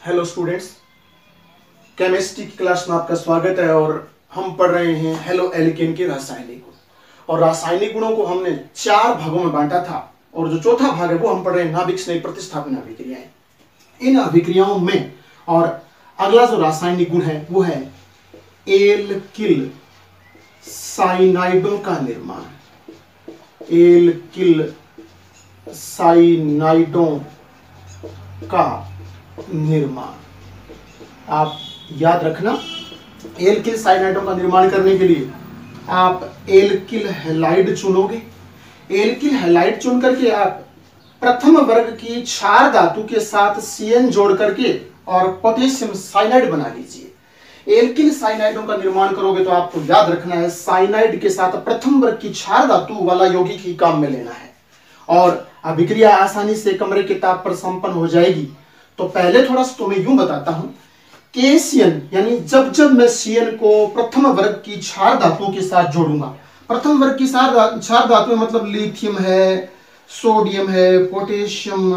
Hello students, chemistry की class में आपका स्वागत है। और हम पढ़ रहे हैं हेलो एल्केन के रासायनिक गुण। और रासायनिक गुणों को हमने 4 भागों में बांटा था और जो चौथा भाग है वो हम पढ़ रहे हैं नाभिक स्नेह प्रतिस्थापन अभिक्रियाएं। इन अभिक्रियाओं में और अगला जो रासायनिक गुण है वो है एल्किल साइनाइडों का निर्माण। एल्किल साइनाइडों का निर्माण आप याद रखना। एल्किल साइनाइडों का निर्माण करने के लिए आप एल्किल हैलाइड चुनोगे। एल्किल हैलाइड चुन करके आप प्रथम वर्ग की क्षार धातु के साथ CN जोड़ करके और पोटेशियम साइनाइड बना लीजिए। एल्किल साइनाइडों का निर्माण करोगे तो आपको याद रखना है साइनाइड के साथ प्रथम वर्ग की क्षार धातु वाला यौगिक ही काम में लेना है और अभिक्रिया आसानी से कमरे के ताप पर संपन्न हो जाएगी। तो पहले थोड़ा सा तुम्हें यूं बताता हूं कि CN यानी जब जब मैं CN को प्रथम वर्ग की क्षार धातुओं के साथ जोड़ूंगा, प्रथम वर्ग की क्षार धातुएं मतलब लिथियम है, सोडियम है, पोटेशियम,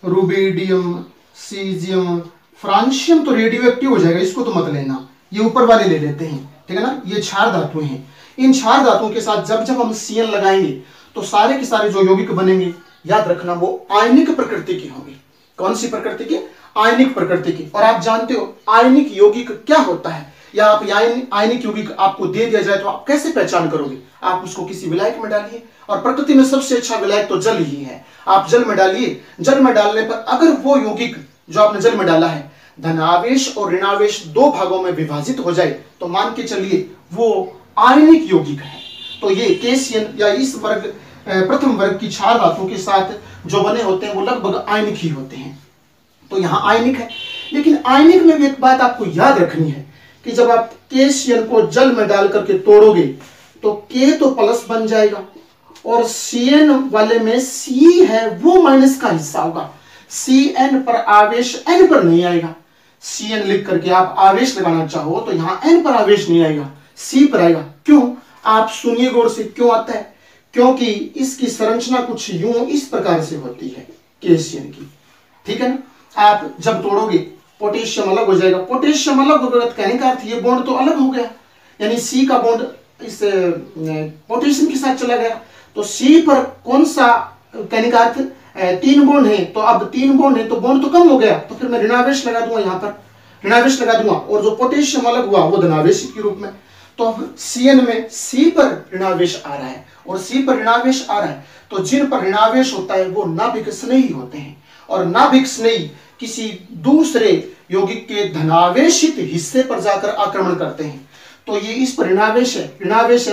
रुबिडियम, सीजियम, फ्रांशियम तो रेडियो एक्टिव हो जाएगा, इसको तो मत लेना, ये ऊपर वाले ले लेते हैं, ठीक है ना। ये क्षार धातुएं हैं। इन क्षार धातुओं के साथ जब जब हम CN लगाएंगे तो सारे के सारे जो यौगिक बनेंगे याद रखना वो आयनिक प्रकृति के होंगे। कौन सी प्रकृति के? आयनिक प्रकृति की। और आप जानते हो आयनिक यौगिक क्या होता है, या आप आयनिक यौगिक आपको दे दिया जाए तो आप कैसे पहचान करोगे? आप उसको किसी विलायक में डालिए और प्रकृति में सबसे अच्छा विलायक तो जल ही है। आप जल में डालिए, जल में डालने पर अगर वो यौगिक जो आपने जल में डाला है धनावेश और ऋणावेश 2 भागों में विभाजित हो जाए तो मान के चलिए वो आयनिक यौगिक है। तो ये KCN या इस वर्ग प्रथम वर्ग की क्षार धातुओं के साथ जो बने होते हैं वो लगभग आयनिक ही होते हैं। तो यहां आयनिक है, लेकिन आयनिक में भी एक बात आपको याद रखनी है कि जब आप KCN को जल में डाल करके तोड़ोगे तो K तो प्लस बन जाएगा और CN वाले में C है वो माइनस का हिस्सा होगा। CN पर आवेश N पर नहीं आएगा। CN लिख करके आप आवेश लगाना चाहो तो यहां N पर आवेश नहीं आएगा, C पर आएगा। क्यों? आप सुनिए गौर से, क्यों आता है? क्योंकि इसकी संरचना कुछ यूं इस प्रकार से होती है KCN की, ठीक है ना। आप जब तोड़ोगे पोटेशियम अलग हो जाएगा, पोटेशियम अलग हो गया, कहने का अर्थ ये बॉन्ड तो अलग हो गया, यानी C का बॉन्ड इस पोटेशियम के साथ चला गया। तो C पर कौन सा, कहने का अर्थ 3 बॉन्ड है, तो अब 3 बॉन्ड है तो बॉन्ड तो कम हो गया, तो फिर मैं ऋणावेश लगा दूंगा, यहां पर ऋणावेश लगा दूंगा और जो पोटेशियम अलग हुआ वो धनावेश के रूप में। तो CN में C पर ऋणावेश आ रहा है और C पर ऋणावेश आ रहा है, तो जिन पर ऋणावेश होता है वो नाभिक स्नेही होते हैं और नाभिक स्नेही किसी दूसरे यौगिक के धनावेशित हिस्से पर जाकर आक्रमण करते हैं। तो ये इस पर ऋणावेश है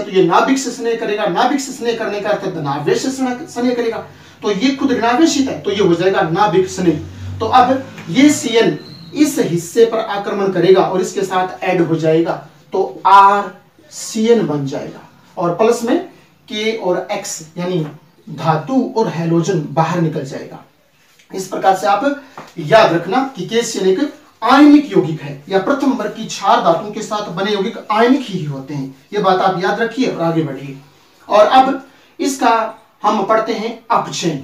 तो ये नाभिक से स्नेह करेगा, नाभिक से स्नेह करने का अर्थ धनावेश से स्नेह करेगा, तो ये खुद ऋणावेशित है तो ये हो जाएगा नाभिक स्नेह। तो अब ये CN इस हिस्से पर आक्रमण करेगा और इसके साथ ऐड हो जाएगा तो RCN बन जाएगा और प्लस में K और X यानी धातु और हैलोजन बाहर निकल जाएगा। इस प्रकार से आप याद रखना कि KCN एक आयनिक यौगिक है या प्रथम वर्ग की क्षार धातुओं के साथ बने यौगिक आयनिक ही होते हैं। ये बात आप याद रखिए और आगे बढ़िए। और अब इसका हम पढ़ते हैं अपचयन।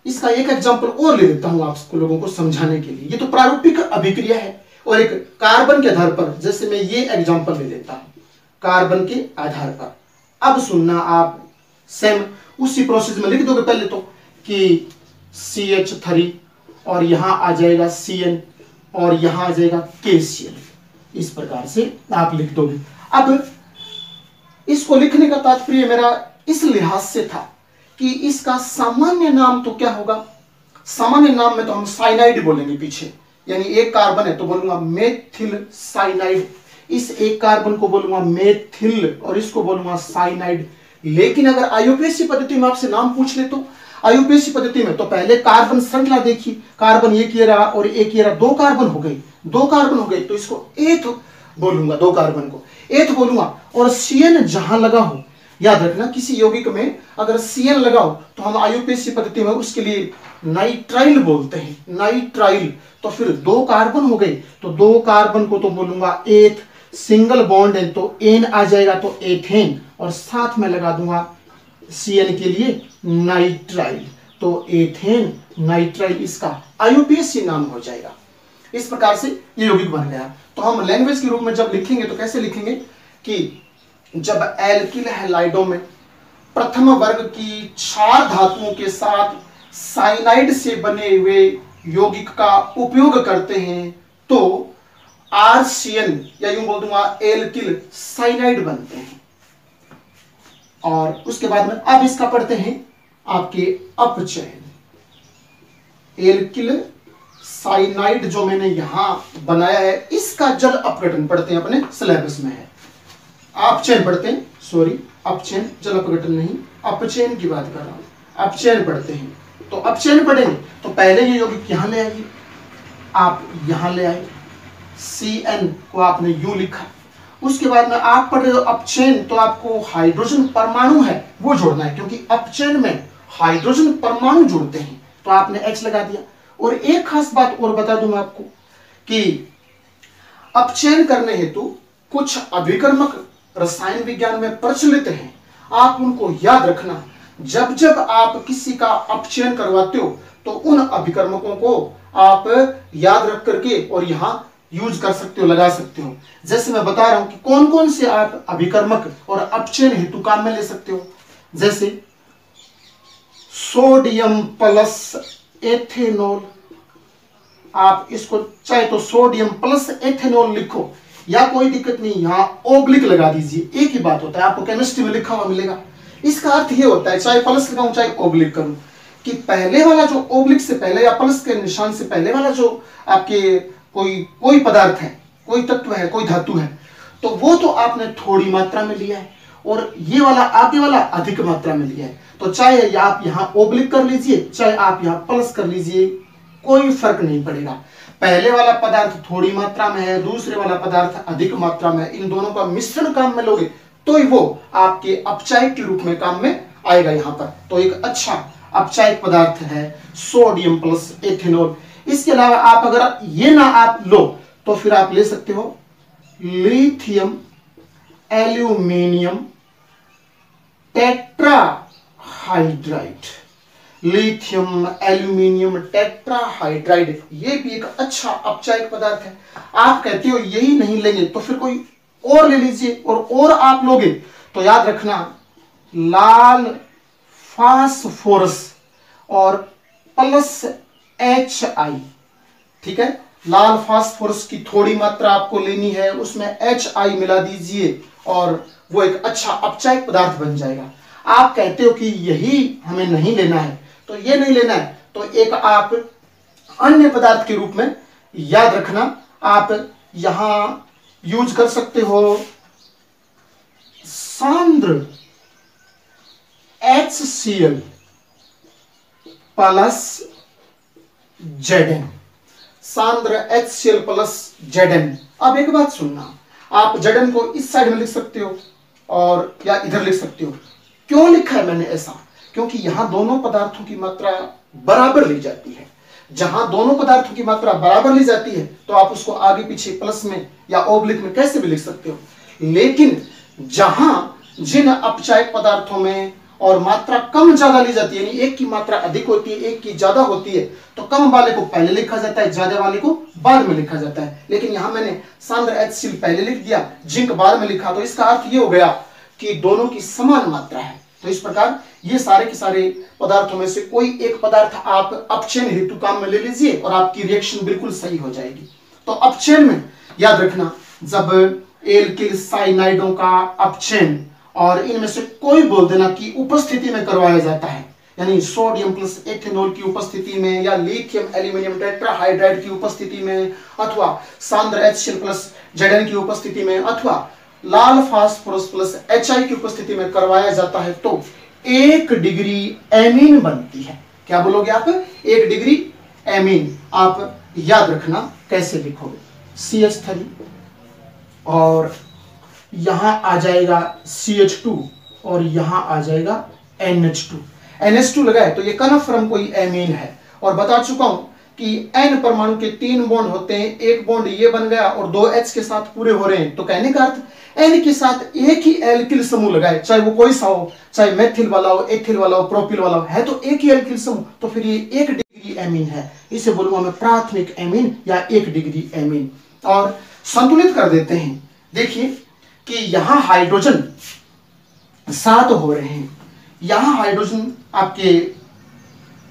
इसका एक एग्जांपल और ले लेता हूं आप लोगों को समझाने के लिए। ये तो प्रारूपिक अभिक्रिया है और एक कार्बन के आधार पर, जैसे मैं ये एग्जांपल ले लेता हूं कार्बन के आधार पर। अब सुनना आप सेम उसी प्रोसेस में लिख दोगे पहले तो कि CH3 और यहां आ जाएगा CN और यहां आ जाएगा KCl। इस प्रकार से आप लिख दोगे। अब इसको लिखने का तात्पर्य मेरा इस लिहाज से था कि इसका सामान्य नाम तो क्या होगा? सामान्य नाम में तो हम साइनाइड बोलेंगे पीछे, यानी एक कार्बन है तो बोलूंगा मेथिल साइनाइड, इस एक कार्बन को बोलूंगा मेथिल और इसको बोलूंगा साइनाइड। लेकिन अगर IUPAC पद्धति में आपसे नाम पूछ ले तो IUPAC पद्धति में तो पहले कार्बन श्रृंखला देखी, कार्बन एक ये रहा और एक ये रहा, 2 कार्बन हो गए, तो इसको एथ बोलूंगा, 2 कार्बन को एथ बोलूंगा। और CN जहां लगा हो, याद रखना किसी यौगिक में अगर CN लगाओ तो हम IUPAC पद्धति में उसके लिए नाइट्राइल बोलते हैं, नाइट्राइल। तो फिर 2 कार्बन हो गए तो 2 कार्बन को तो बोलूंगा एथ, सिंगल बॉन्ड है तो एन आ जाएगा तो एथेन और साथ में लगा दूंगा CN के लिए नाइट्राइल, तो एथेन नाइट्राइल इसका IUPAC नाम हो जाएगा। इस प्रकार से ये यौगिक बन गया। तो हम लैंग्वेज के रूप में जब लिखेंगे तो कैसे लिखेंगे कि जब एल्किल हैलाइडों में प्रथम वर्ग की क्षार धातुओं के साथ साइनाइड से बने हुए यौगिक का उपयोग करते हैं तो RCN या यूं बोल दूंगा एल्किल साइनाइड बनते हैं। और उसके बाद में अब इसका पढ़ते हैं आपके अपचयन। एल्किल साइनाइड जो मैंने यहां बनाया है इसका जल अपघटन पढ़ते हैं, अपने सिलेबस में है। अपचयन पढ़ते हैं, सॉरी अपचयन, जल अपघटन नहीं, अपचयन की बात कर रहा हूं। अपचयन पढ़ते हैं तो अपचयन पढ़ेंगे तो पहले ये यौगिक यहां ले आइए, आप यहां ले आए, CN को आपने यू लिखा। उसके बाद में आप पढ़ रहे हो अपचयन तो आपको हाइड्रोजन परमाणु है वो जोड़ना है, क्योंकि अपचयन में हाइड्रोजन परमाणु जुड़ते हैं तो आपने H लगा दिया। और एक खास बात और बता दूं मैं आपको कि अपचयन करने हेतु कुछ अभिकर्मक रसायन विज्ञान में प्रचलित हैं, आप उनको याद रखना। जब जब आप किसी का अपचयन करवाते हो तो उन अभिकर्मकों को आप याद रख करके और यहां यूज कर सकते हो, लगा सकते हो। जैसे मैं बता रहा हूं कि कौन कौन से आप अभिकर्मक और अपचयन हेतु काम में ले सकते हो। जैसे सोडियम प्लस एथेनॉल, आप इसको चाहे तो सोडियम प्लस एथेनॉल लिखो या कोई दिक्कत नहीं, यहां ओब्लिक लगा दीजिए, एक ही बात होता है, आपको केमिस्ट्री में लिखा हुआ मिलेगा। इसका अर्थ ये होता है चाहे प्लस लगाऊं चाहे ओब्लिक करूं कि पहले वाला जो ओब्लिक से पहले या प्लस के निशान से पहले वाला जो आपके कोई पदार्थ है, कोई तत्व है, कोई धातु है, तो वो तो आपने थोड़ी मात्रा में लिया है और ये वाला आगे वाला अधिक मात्रा में लिया है। तो चाहे आप यहां ओब्लिक कर लीजिए चाहे आप यहां प्लस कर लीजिए, कोई फर्क नहीं पड़ेगा। पहले वाला पदार्थ थोड़ी मात्रा में है, दूसरे वाला पदार्थ अधिक मात्रा में है, इन दोनों का मिश्रण काम में लोगे तो ही वो आपके अपचायक के रूप में काम में आएगा यहां पर। तो एक अच्छा अपचायक पदार्थ है सोडियम प्लस एथेनॉल। इसके अलावा आप अगर ये ना आप लो तो फिर आप ले सकते हो लिथियम एल्यूमिनियम टेट्राहाइड्राइड। लिथियम एल्यूमिनियम टेट्राहाइड्राइड ये भी एक अच्छा अपचायक पदार्थ है। आप कहते हो यही नहीं लेंगे तो फिर कोई और ले लीजिए, और आप लोगे तो याद रखना लाल फास्फोरस और प्लस HI, ठीक है। लाल फास्फोरस की थोड़ी मात्रा आपको लेनी है, उसमें HI मिला दीजिए और वो एक अच्छा अपचायक पदार्थ बन जाएगा। आप कहते हो कि यही हमें नहीं लेना है तो ये नहीं लेना है तो एक आप अन्य पदार्थ के रूप में याद रखना, आप यहां यूज कर सकते हो सांद्र HCl plus Zn, सांद्र HCl plus Zn। अब एक बात सुनना, आप Zn को इस साइड में लिख सकते हो और या इधर लिख सकते हो। क्यों लिखा है मैंने ऐसा? क्योंकि यहां दोनों पदार्थों की मात्रा बराबर ली जाती है। जहां दोनों पदार्थों की मात्रा बराबर ली जाती है तो आप उसको आगे पीछे प्लस में या ओब्लिक में कैसे भी लिख सकते हो। लेकिन जहां जिन अपचायक पदार्थों में और मात्रा कम ज्यादा ली जाती है, यानी एक की मात्रा अधिक होती है एक की ज्यादा होती है, तो कम वाले को पहले लिखा जाता है, ज्यादा वाले को बाद में लिखा जाता है। लेकिन यहां मैंने सांद्र HCl पहले लिख दिया, जिंक बाद में लिखा, तो इसका अर्थ ये हो गया कि दोनों की समान मात्रा है। तो इस प्रकार ये सारे के सारे पदार्थों में से कोई एक पदार्थ आप अपचयन हेतु काम में ले लीजिए और आपकी रिएक्शन बिल्कुल सही हो जाएगी। तो अपचयन में याद रखना, जब एल्किल साइनाइडों का अपचयन और इनमें से कोई बोल देना कि उपस्थिति में करवाया जाता है, यानी सोडियम प्लस एथेनॉल की उपस्थिति में या लिथियम एल्यूमिनियम टेट्राहाइड्राइड की उपस्थिति में अथवा सांद्र HCl प्लस Zn की उपस्थिति में अथवा लाल फास्फोरस प्लस HI की उपस्थिति में करवाया जाता है तो 1 डिग्री एमीन बनती है। क्या बोलोगे आप? 1 डिग्री एमीन। आप याद रखना कैसे लिखोगे, CH3 और यहां आ जाएगा CH2 और यहां आ जाएगा NH2 लगा है तो ये कन्फर्म कोई एमीन है। और बता चुका हूं कि N परमाणु के 3 बॉन्ड होते हैं, एक बॉन्ड ये बन गया और 2 H के साथ पूरे हो रहे हैं, तो कहने का अर्थ N के साथ एक ही एल्किल समूह लगाए, चाहे वो कोई सा हो, चाहे मेथिल वाला हो, एथिल वाला हो, प्रोपिल वाला हो, है तो एक ही एल्किल समूह, तो फिर ये 1 डिग्री की एमीन है, इसे बोलूंगा मैं प्राथमिक एमीन या 1 डिग्री एमीन। और संतुलित कर देते हैं। देखिए कि यहां हाइड्रोजन 7 हो रहे हैं, यहां हाइड्रोजन आपके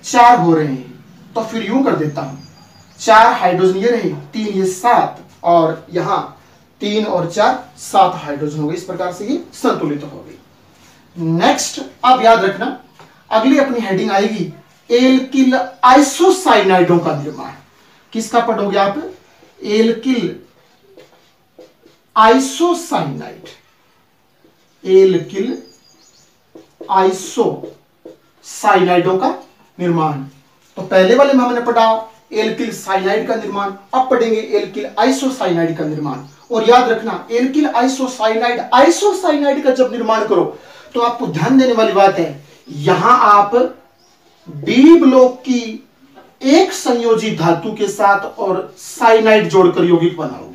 4 हो रहे हैं, तो फिर यूं कर देता हूं 4 हाइड्रोजन ये रहे, 3 ये 7, और यहां 3 और 4 7 हाइड्रोजन हो गए। इस प्रकार से ये संतुलित हो गई। नेक्स्ट अब याद रखना अगली अपनी हेडिंग आएगी एल्किल आइसोसाइनाइडों का निर्माण। किसका पढ़ोगे आप? एल्किल आइसोसाइनाइड, एल्किल आइसोसाइनाइडों का निर्माण। तो पहले वाले में हमने पढ़ा एल्किल साइनाइड का निर्माण, अब पढ़ेंगे एल्किल आइसोसाइनाइड का निर्माण। और याद रखना एल्किल आइसोसाइनाइड का जब निर्माण करो तो आपको ध्यान देने वाली बात है, यहां आप डी ब्लॉक की एक संयोजी धातु के साथ और साइनाइड जोड़कर यौगिक बनाओगे।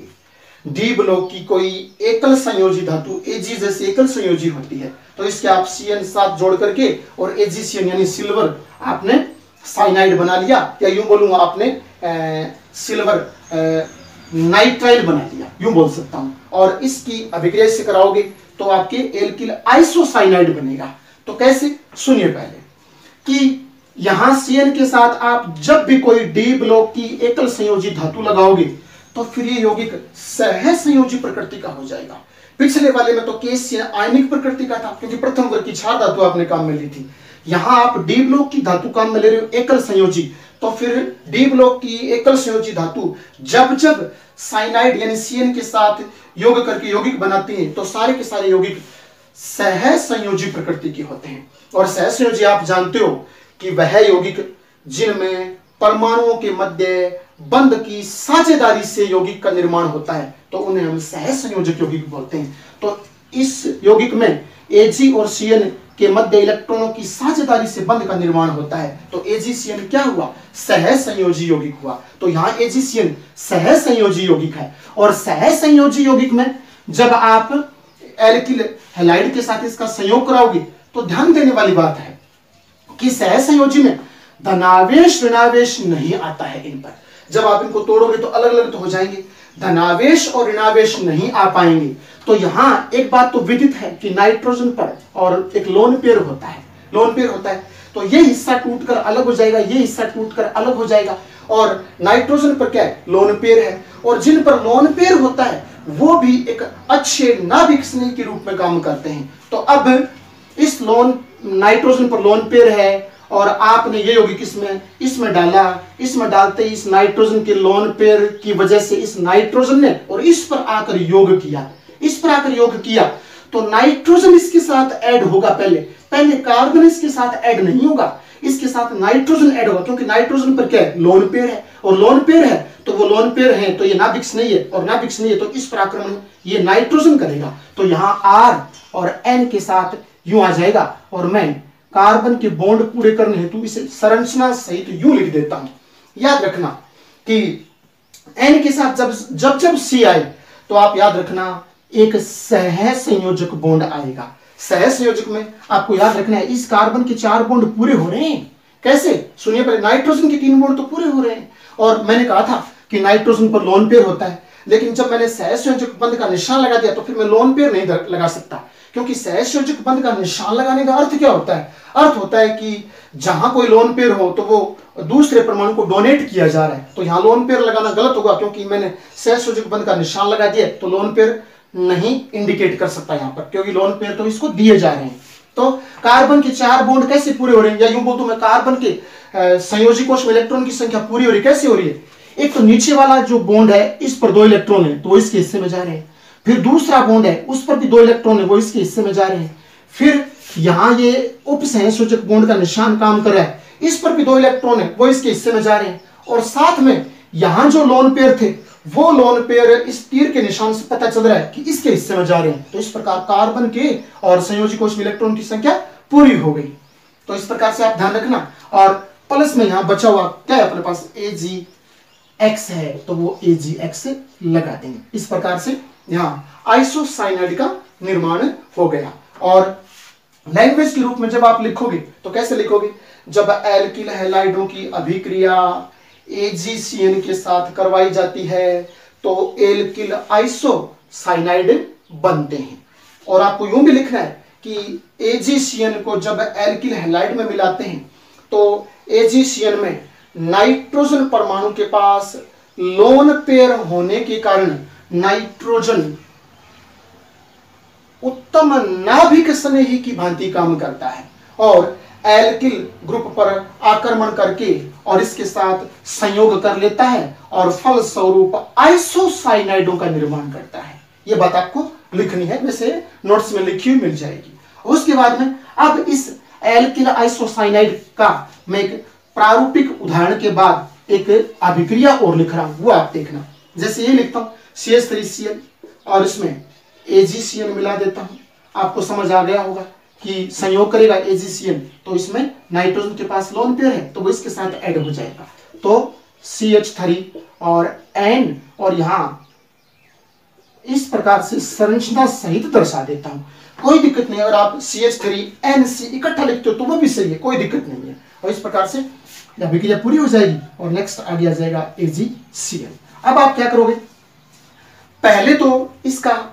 डी ब्लॉक की कोई एकल संयोजी धातु एजी जैसे एकल संयोजी होती है, तो इसके आप CN7 जोड़ करके और AgCN यानी सिल्वर आपने साइनाइड बना लिया, या यूं बोलूंगा आपने सिल्वर नाइट्राइल बना लिया, यूं बोल सकता हूं। और इसकी अभिक्रिया से कराओगे तो आपके एल्किल आइसोसाइनाइड बनेगा। तो कैसे? सुनिए पहले कि यहां CN के साथ आप जब भी कोई डी ब्लॉक की एकल संयोजी धातु लगाओगे तो फिर ये यौगिक सह संयोजी प्रकृति का हो जाएगा। पिछले वाले में तो KCN आयनिक प्रकृति का था, क्योंकि प्रथम वर्ग की 4 धातु आपने काम में ली थी। यहां आप डी ब्लॉक की धातु काम में ले रहे हो एकल संयोजी, तो फिर डी ब्लॉक की एकल संयोजी धातु जब जब साइनाइड यानी CN के साथ योग करके यौगिक बनाती है तो सारे के सारे यौगिक सह संयोजी प्रकृति के होते हैं। और सह संयोजी आप जानते हो कि वह यौगिक जिनमें परमाणुओं के मध्य बंध की साझेदारी से यौगिक का निर्माण होता है, तो उन्हें हम सह संयोजक यौगिक बोलते हैं। तो इस यौगिक में Ag और CN के मध्य इलेक्ट्रॉनों की साझेदारी से बंध का निर्माण होता है, तो AgCN क्या हुआ? सह संयोजी यौगिक हुआ। तो यहां AgCN सह संयोजी यौगिक है। और सह संयोजी यौगिक में जब आप एल्किल हैलाइड के साथ इसका संयोग कराओगे तो ध्यान देने वाली बात है कि सह संयोजी में धनावेश ऋणावेश नहीं आता है। इन पर जब आप इनको तोड़ोगे तो अलग अलग तो हो जाएंगे, धनावेश और ऋणावेश नहीं आ पाएंगे। तो यहां एक बात तो विदित है कि नाइट्रोजन पर और एक लोन पेयर होता है, लोन पेयर होता है, तो ये हिस्सा टूटकर अलग हो जाएगा, ये हिस्सा टूटकर अलग हो जाएगा। और नाइट्रोजन पर क्या है? लोन पेयर है। और जिन पर लोन पेयर होता है वो भी एक अच्छे नाभिक स्नेह के रूप में काम करते हैं। तो अब इस नाइट्रोजन पर लोन पेयर है और आपने ये यौगिक इसमें डाला, इसमें डालते ही इस नाइट्रोजन के लोन पेयर की वजह से इस नाइट्रोजन ने और इस पर आकर योग किया, इस पर आकर योग किया, तो नाइट्रोजन इसके साथ ऐड होगा। पहले कार्बन इसके साथ ऐड नहीं होगा, इसके साथ नाइट्रोजन ऐड होगा, क्योंकि नाइट्रोजन पर क्या है? लोन पेयर है। और लोन पेयर है तो वो लोन पेयर है तो ये नाभिक नहीं है, और नाभिक नहीं है तो इस पर आक्रमण ये नाइट्रोजन करेगा। तो यहां R और N के साथ यूं आ जाएगा। और मैं कार्बन के बॉन्ड पूरे करने हेतु इसे संरचना सहित यूं लिख देता हूं। याद रखना कि N के साथ जब C आए तो आप याद रखना एक सह संयोजक बॉन्ड आएगा। सह संयोजक में आपको याद रखना है इस कार्बन के 4 बॉन्ड पूरे हो रहे हैं। कैसे? सुनिए पहले, नाइट्रोजन के 3 बॉन्ड तो पूरे हो रहे हैं। और मैंने कहा था कि नाइट्रोजन पर लोन पेयर होता है, लेकिन जब मैंने सह संयोजक बंध का निशान लगा दिया तो फिर मैं लोन पेयर नहीं लगा सकता, क्योंकि सह संयोजक बंध का निशान लगाने का अर्थ क्या होता है? अर्थ होता है कि जहां कोई लोन पेयर हो तो वो दूसरे परमाणु को डोनेट किया जा रहा है। तो यहां लोन पेयर लगाना गलत होगा, क्योंकि मैंने सह संयोजक बंध का निशान लगा दिया, तो लोन पेयर नहीं इंडिकेट कर सकता यहां पर, क्योंकि लोन पेयर तो इसको दिए जा रहे हैं। तो कार्बन के 4 बॉन्ड कैसे पूरे हो रहे हैं? या यूं बोल दूं मैं, कार्बन के संयोजी कोश में इलेक्ट्रॉन की संख्या पूरी हो रही है। कैसे हो रही है? एक तो नीचे वाला जो बॉन्ड है इस पर 2 इलेक्ट्रॉन है तो वो इसके हिस्से में जा रहे हैं, फिर दूसरा बॉन्ड है उस पर भी 2 इलेक्ट्रॉन है वो इसके हिस्से में जा रहे हैं, फिर यहां ये उप सहसंयोजक बॉन्ड का निशान काम कर रहा है, इस पर भी 2 इलेक्ट्रॉन है वो इसके हिस्से में जा रहे हैं, और साथ में यहां जो लोन पेयर थे वो लोन पेयर इस तीर के निशान से पता चल रहा है कि इसके हिस्से में जा रहे हैं। तो इस प्रकार कार्बन के और संयोजी कोश में इलेक्ट्रॉन की संख्या पूरी हो गई। तो इस प्रकार से आप ध्यान रखना। और प्लस में यहां बचा हुआ क्या है अपने पास? AgX है तो वो AgX लगा देंगे। इस प्रकार से यहां आइसोसाइनाइड का निर्माण हो गया। और लैंग्वेज के रूप में जब आप लिखोगे तो कैसे लिखोगे, जब एल्किल हैलाइडों की अभिक्रिया AgCN के साथ करवाई जाती है तो एल्किल आइसोसाइनाइड बनते हैं। और आपको यूं भी लिखना है कि AgCN को जब एल्किल हैलाइड में मिलाते हैं तो AgCN में नाइट्रोजन परमाणु के पास लोन पेयर होने के कारण नाइट्रोजन उत्तम नाभिक स्नेही की भांति काम करता है और एल्किल ग्रुप पर आक्रमण करके और इसके साथ संयोग कर लेता है और फलस्वरूप आइसोसाइनाइडों का निर्माण करता है। यह बात आपको लिखनी है, वैसे नोट्स में लिखी हुई मिल जाएगी। उसके बाद में अब इस एल्किल आइसोसाइनाइड का मैं एक प्रारूपिक उदाहरण के बाद एक अभिक्रिया और लिख रहा हूं, वो आप देखना। जैसे ये लिखता हूं CH3Cl और इसमें AgCN मिला देता हूं, आपको समझ आ गया होगा कि संयोग करेगा AgCN तो इसमें नाइट्रोजन के पास लोन पेयर है तो वो इसके साथ ऐड हो जाएगा, तो CH3 और N और यहां इस प्रकार से संरचना सहित दर्शा देता हूं, कोई दिक्कत नहीं। अगर आप CH3NC इकट्ठा लिखते हो तो वो भी सही है, कोई दिक्कत नहीं है। और इस प्रकार से अभिक्रिया पूरी हो जाएगी और नेक्स्ट आगे आ जाएगा AgCN। अब आप क्या करोगे, पहले तो इसका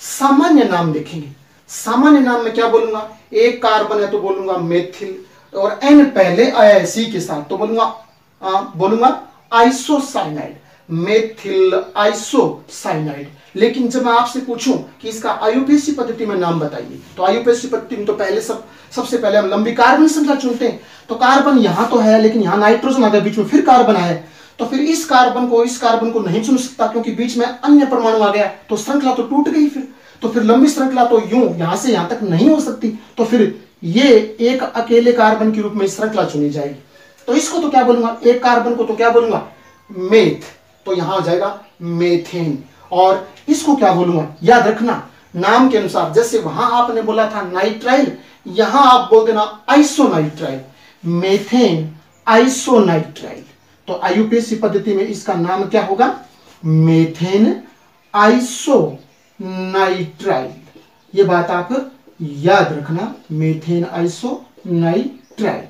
सामान्य नाम देखेंगे। सामान्य नाम में क्या बोलूंगा, एक कार्बन है तो बोलूंगा मेथिल और N पहले आया है C के साथ तो बोलूंगा आइसोसाइनाइड, मेथिल आइसोसाइनाइड। लेकिन जब मैं आपसे पूछूं कि इसका IUPAC पद्धति में नाम बताइए तो IUPAC पद्धति में तो पहले सबसे पहले हम लंबी कार्बन श्रृंखला चुनते हैं। तो कार्बन यहां तो है लेकिन यहां नाइट्रोजन आ गया, बीच में फिर कार्बन आया, तो फिर इस कार्बन को नहीं चुन सकता क्योंकि बीच में अन्य परमाणु आ गया तो श्रृंखला तो टूट गई। फिर लंबी श्रृंखला तो यूं यहां से यहां तक नहीं हो सकती, तो फिर ये एक अकेले कार्बन के रूप में श्रृंखला चुनी जाएगी। तो इसको तो क्या बोलूंगा, एक कार्बन को तो क्या बोलूंगा मेथ, तो यहां हो जाएगा मेथेन। और इसको क्या बोलूंगा, याद रखना नाम के अनुसार, जैसे वहां आपने बोला था नाइट्राइल, यहां आप बोल देना आइसोनाइट्राइल, मेथेन आइसोनाइट्राइल। तो IUPAC पद्धति में इसका नाम क्या होगा, मेथेन आइसोनाइट्राइल। ये बात आप याद रखना, मेथेन आइसोनाइट्राइल।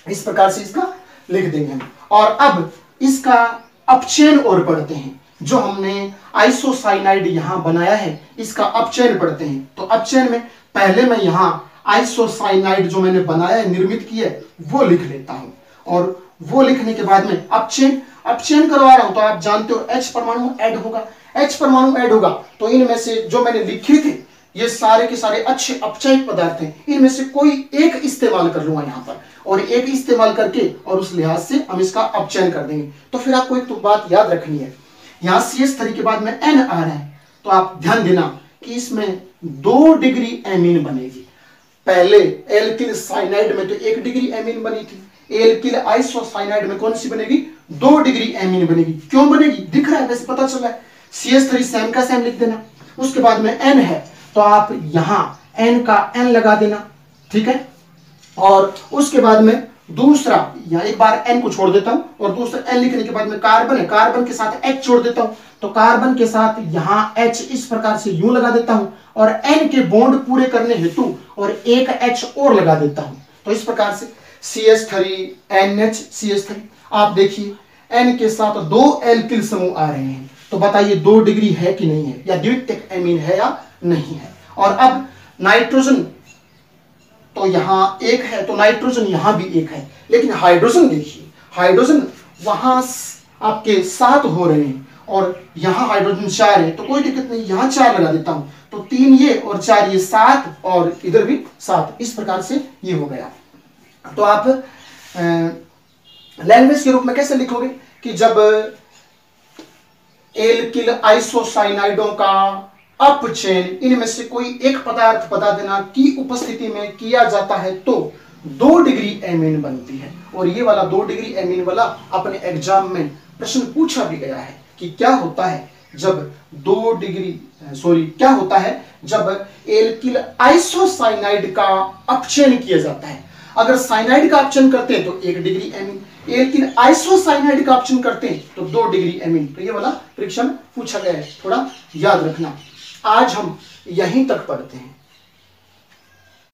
इस प्रकार से इसका लिख देंगे हम। और अब इसका अपचयन और पढ़ते हैं, जो हमने आइसोसाइनाइड यहां बनाया है इसका अपचयन पढ़ते हैं। तो अपचयन में पहले मैं यहां आइसोसाइनाइड जो मैंने बनाया है, निर्मित किया है, वो लिख लेता हूं और वो लिखने के बाद में अपचयन करवा रहा हूं तो आप जानते हो H परमाणु ऐड होगा। H परमाणु ऐड होगा तो इनमें से जो मैंने लिखे थे ये सारे के सारे अच्छे अपचयित पदार्थ हैं, इनमें से कोई एक इस्तेमाल कर लूंगा यहां पर और एक इस्तेमाल करके और उस लिहाज से हम इसका अपचयन कर देंगे। तो फिर आपको एक तो बात याद रखनी है, यहां CH3 के बाद में N आ रहा है तो आप ध्यान देना कि इसमें 2 डिग्री एमीन बनेगी। पहले एल्किल साइनाइड में तो 1 डिग्री एमीन बनी थी, एल्किल आइसोसाइनाइड में कौन सी बनेगी, 2 डिग्री एमीन बनेगी। क्यों बनेगी दिख रहा है, वैसे पता चल रहा है। CH3 सेम का सेम लिख देना। उसके बाद में N है तो आप यहां N का N लगा देना, ठीक है। और उसके बाद में दूसरा, यहां एक बार N को छोड़ देता हूं और दूसरा N लिखने के बाद में कार्बन है, कार्बन के साथ H जोड़ देता हूं तो कार्बन के साथ यहां H इस प्रकार से यूं लगा देता हूं और N के बॉन्ड पूरे करने हेतु और एक H और लगा देता हूं। तो इस प्रकार से CH3NH CH3, आप देखिए N के साथ 2 एल्किल समूह आ रहे हैं, तो बताइए 2 डिग्री है कि नहीं है, या द्वितीयक एमीन है या नहीं है। और अब नाइट्रोजन तो यहां 1 है तो नाइट्रोजन यहां भी 1 है, लेकिन हाइड्रोजन देखिए, हाइड्रोजन वहां आपके 7 हो रहे हैं और यहां हाइड्रोजन 4 है, तो कोई दिक्कत नहीं, यहां 4 लगा देता हूं तो 3 ये और 4 ये 7 और इधर भी 7, इस प्रकार से ये हो गया। तो आप लैंग्वेज के रूप में कैसे लिखोगे कि जब एल्किल आइसोसाइनाइडों का अपचयन इनमें से कोई एक पदार्थ बता देना की उपस्थिति में किया जाता है तो 2 डिग्री एमीन बनती है। और ये वाला 2 डिग्री एमीन वाला अपने एग्जाम में प्रश्न पूछा भी गया है कि क्या होता है जब क्या होता है जब एल्किल आइसोसाइनाइड का अपचयन किया जाता है। अगर साइनाइड का अपचयन करते हैं तो 1 डिग्री एमीन, लेकिन आइसोसाइनाइड का अपचयन करते हैं तो 2 डिग्री एमीन। तो ये वाला परीक्षा में पूछा गया है, थोड़ा याद रखना। आज हम यहीं तक पढ़ते हैं।